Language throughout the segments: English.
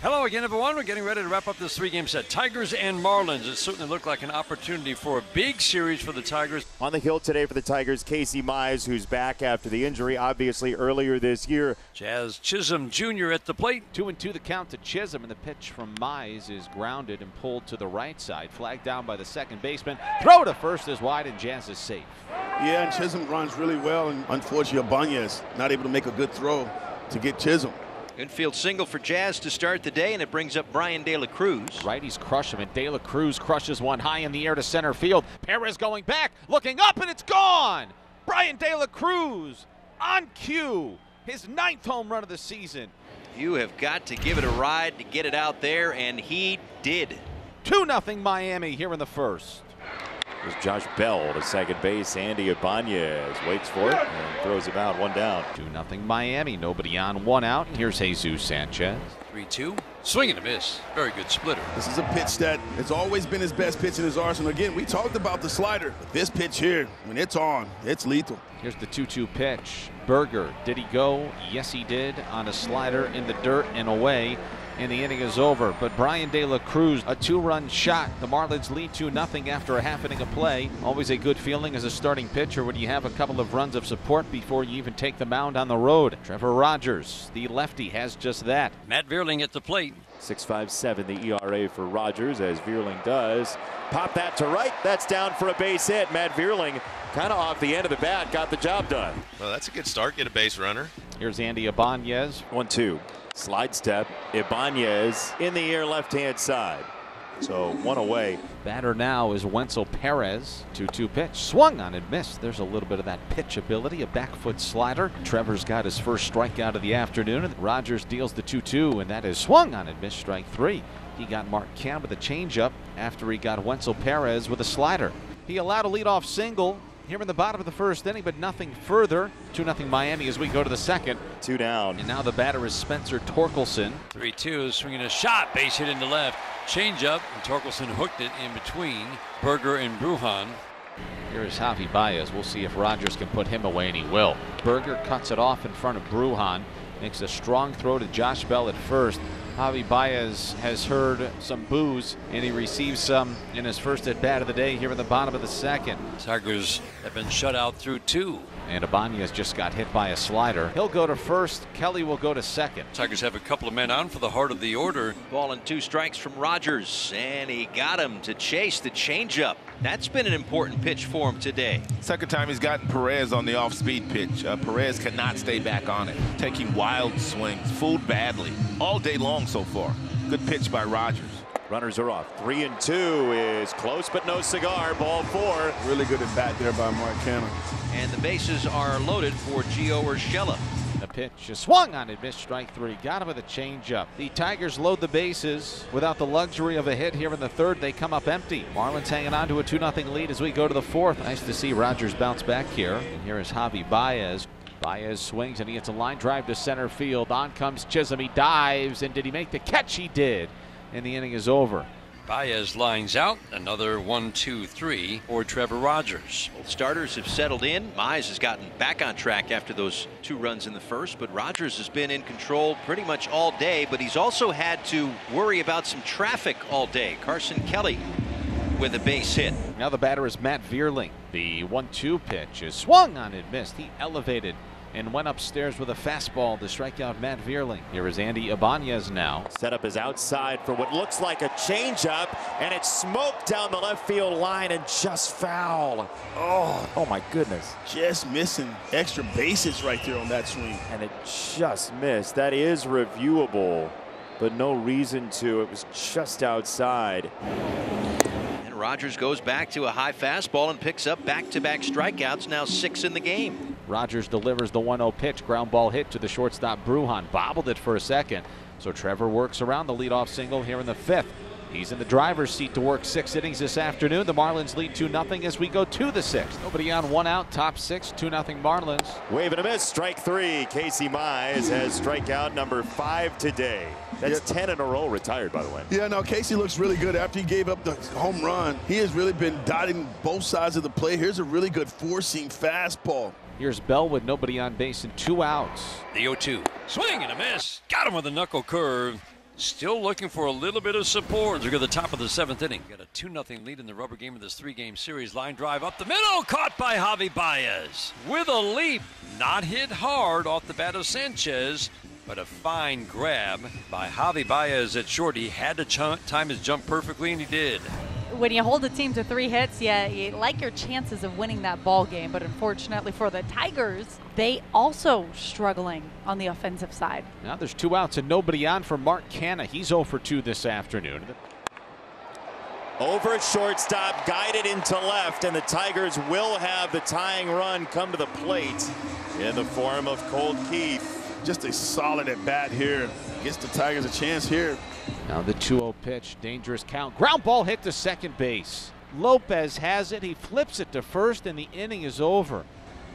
Hello again, everyone. We're getting ready to wrap up this three-game set. Tigers and Marlins. It certainly looked like an opportunity for a big series for the Tigers. On the hill today for the Tigers, Casey Mize, who's back after the injury, obviously earlier this year. Jazz Chisholm Jr. at the plate. 2-2 the count to Chisholm, and the pitch from Mize is grounded and pulled to the right side. Flagged down by the second baseman. Throw to first is wide, and Jazz is safe. Yeah, and Chisholm runs really well, and unfortunately, Ibanez not able to make a good throw to get Chisholm. Infield single for Jazz to start the day, and it brings up Brian De La Cruz. Righties crush him, and De La Cruz crushes one high in the air to center field. Perez going back, looking up, and it's gone! Brian De La Cruz on cue. His 9th home run of the season. You have got to give it a ride to get it out there, and he did. 2-0 Miami here in the first. There's Josh Bell to second base. Andy Ibanez waits for it and throws him out, one down. 2-0 Miami, nobody on, one out. Here's Jesus Sanchez. 3-2. Swing and a miss. Very good splitter. This is a pitch that has always been his best pitch in his arsenal. Again, we talked about the slider, but this pitch here, when it's on, it's lethal. Here's the 2-2 pitch. Berger, did he go? Yes, he did, on a slider in the dirt and away. And the inning is over. But Brian De La Cruz, a 2-run shot. The Marlins lead 2-0 after a half inning of play. Always a good feeling as a starting pitcher when you have a couple of runs of support before you even take the mound on the road. Trevor Rogers, the lefty, has just that. Matt Vierling at the plate. 6.57 the ERA for Rogers, as Vierling does. Pop that to right. That's down for a base hit. Matt Vierling, kind of off the end of the bat, got the job done. Well, that's a good start. Get a base runner. Here's Andy Ibanez. 1-2. Slide step. Ibanez in the air, left-hand side. So one away. Batter now is Wenzel Perez. 2-2 pitch. Swung on and missed. There's a little bit of that pitch ability. A back foot slider. Trevor's got his first strikeout of the afternoon. And Rogers deals the 2-2, and that is swung on and missed, strike 3. He got Mark Cam with a changeup after he got Wenzel Perez with a slider. He allowed a leadoff single here in the bottom of the first inning, but nothing further. 2-0 Miami as we go to the second. 2 down. And now the batter is Spencer Torkelson. 3-2, swinging a shot, base hit into left. Change up, and Torkelson hooked it in between Berger and Brujan. Here is Javi Baez. We'll see if Rogers can put him away, and he will. Berger cuts it off in front of Brujan. Makes a strong throw to Josh Bell at first. Javi Baez has heard some boos, and he receives some in his first at bat of the day here in the bottom of the second. Tigers have been shut out through 2. And Ibanez just got hit by a slider. He'll go to first. Kelly will go to second. Tigers have a couple of men on for the heart of the order. Ball and 2 strikes from Rogers, and he got him to chase the changeup. That's been an important pitch for him today. Second time he's gotten Perez on the off-speed pitch. Perez cannot stay back on it. Taking wild swings, fooled badly all day long so far. Good pitch by Rogers. Runners are off. 3-2 is close, but no cigar. Ball 4. Really good at bat there by Mark Cannon. And the bases are loaded for Gio Urshela. The pitch is swung on and missed, strike 3. Got him with a changeup. The Tigers load the bases without the luxury of a hit here in the third. They come up empty. Marlins hanging on to a 2-0 lead as we go to the fourth. Nice to see Rogers bounce back here. And here is Javi Baez. Baez swings and he gets a line drive to center field. On comes Chisholm. He dives, and did he make the catch? He did. And the inning is over. Baez lines out. Another 1-2-3 for Trevor Rogers. Both starters have settled in. Mize has gotten back on track after those 2 runs in the first, but Rogers has been in control pretty much all day, but he's also had to worry about some traffic all day. Carson Kelly with a base hit. Now the batter is Matt Vierling. The 1-2 pitch is swung on and missed. He elevated and went upstairs with a fastball to strike out Matt Vierling. Here is Andy Ibanez now. Setup is outside for what looks like a changeup, and it's smoked down the left field line and just foul. Oh my goodness. Just missing extra bases right there on that swing. And it just missed. That is reviewable, but no reason to. It was just outside. And Rogers goes back to a high fastball and picks up back-to-back strikeouts, now 6 in the game. Rogers delivers the 1-0 pitch. Ground ball hit to the shortstop Brujan. Bobbled it for a second. So Trevor works around the leadoff single here in the 5th. He's in the driver's seat to work 6 innings this afternoon. The Marlins lead 2-0 as we go to the 6th. Nobody on, 1 out, top 6, 2-0 Marlins. Wave and a miss, strike 3. Casey Mize has strikeout number 5 today. That's 10 in a row retired, by the way. Yeah, no, Casey looks really good after he gave up the home run. He has really been dotting both sides of the plate. Here's a really good four-seam fastball. Here's Bell with nobody on base and 2 outs. The 0-2. Swing and a miss. Got him with a knuckle curve. still looking for a little bit of support. Look at the top of the 7th inning. Got a 2-0 lead in the rubber game of this 3-game series. Line drive up the middle, caught by Javi Baez. With a leap, not hit hard off the bat of Sanchez, but a fine grab by Javi Baez at short. He had to time his jump perfectly, and he did. When you hold a team to 3 hits, you like your chances of winning that ball game. But unfortunately for the Tigers, they also struggling on the offensive side. Now there's 2 outs and nobody on for Mark Canha. He's 0 for 2 this afternoon. Over at shortstop, guided into left, and the Tigers will have the tying run come to the plate in the form of Colt Keith. Just a solid at bat here. Gets the Tigers a chance here. Now the 2-0 pitch, dangerous count. Ground ball hit to second base. Lopez has it. He flips it to first, and the inning is over.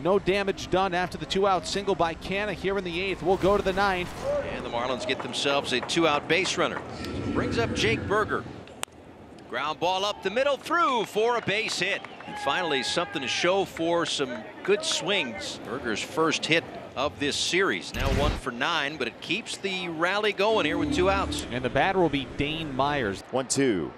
No damage done after the 2-out single by Canha here in the 8th. We'll go to the 9th. And the Marlins get themselves a 2-out base runner. Brings up Jake Berger. Ground ball up the middle, through for a base hit. And finally, something to show for some good swings. Berger's first hit of this series. Now 1 for 9, but it keeps the rally going here with 2 outs. And the batter will be Dane Myers. 1-2.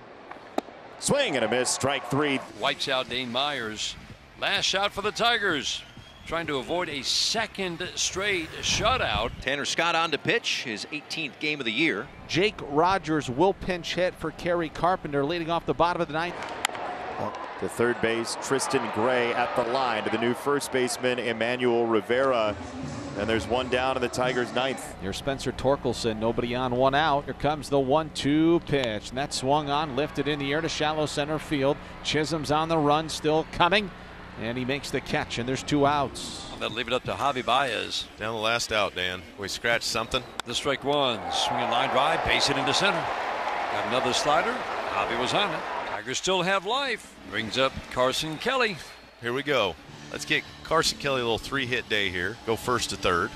Swing and a miss, strike 3. Wipes out Dane Myers. Last shot for the Tigers, trying to avoid a second straight shutout. Tanner Scott on to pitch, his 18th game of the year. Jake Rogers will pinch hit for Kerry Carpenter, leading off the bottom of the 9th. To third base, Tristan Gray at the line to the new first baseman, Emmanuel Rivera. And there's 1 down in the Tigers' 9th. Here's Spencer Torkelson, nobody on, 1 out. Here comes the 1-2 pitch, and that swung on, lifted in the air to shallow center field. Chisholm's on the run, still coming, and he makes the catch, and there's 2 outs. They'll leave it up to Javi Baez. Down the last out, Dan. We scratched something. The strike 1, swinging line drive, base hit into center. Got another slider. Javi was on it. Tigers still have life. Brings up Carson Kelly. Here we go. Let's get Carson Kelly a little 3-hit day here. Go first to third.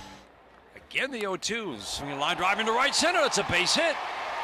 Again the 0-2, swinging line drive into right center. It's a base hit.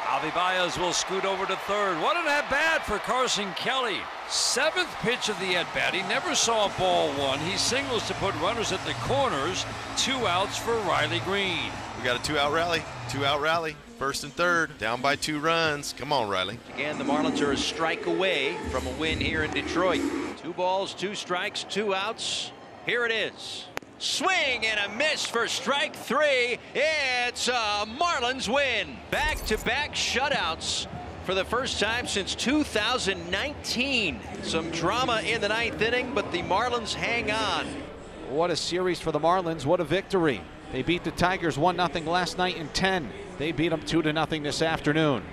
Javi Baez will scoot over to third. What an at-bat for Carson Kelly. 7th pitch of the at-bat. He never saw a ball 1. He singles to put runners at the corners. 2 outs for Riley Green. We got a 2-out rally. 2-out rally. First and third. Down by 2 runs. Come on, Riley. Again, the Marlins are a strike away from a win here in Detroit. 2 balls, 2 strikes, 2 outs. Here it is. Swing and a miss for strike 3. It's a Marlins win. Back-to-back shutouts for the first time since 2019. Some drama in the 9th inning, but the Marlins hang on. What a series for the Marlins. What a victory. They beat the Tigers 1-0 last night in 10. They beat them 2-0 this afternoon.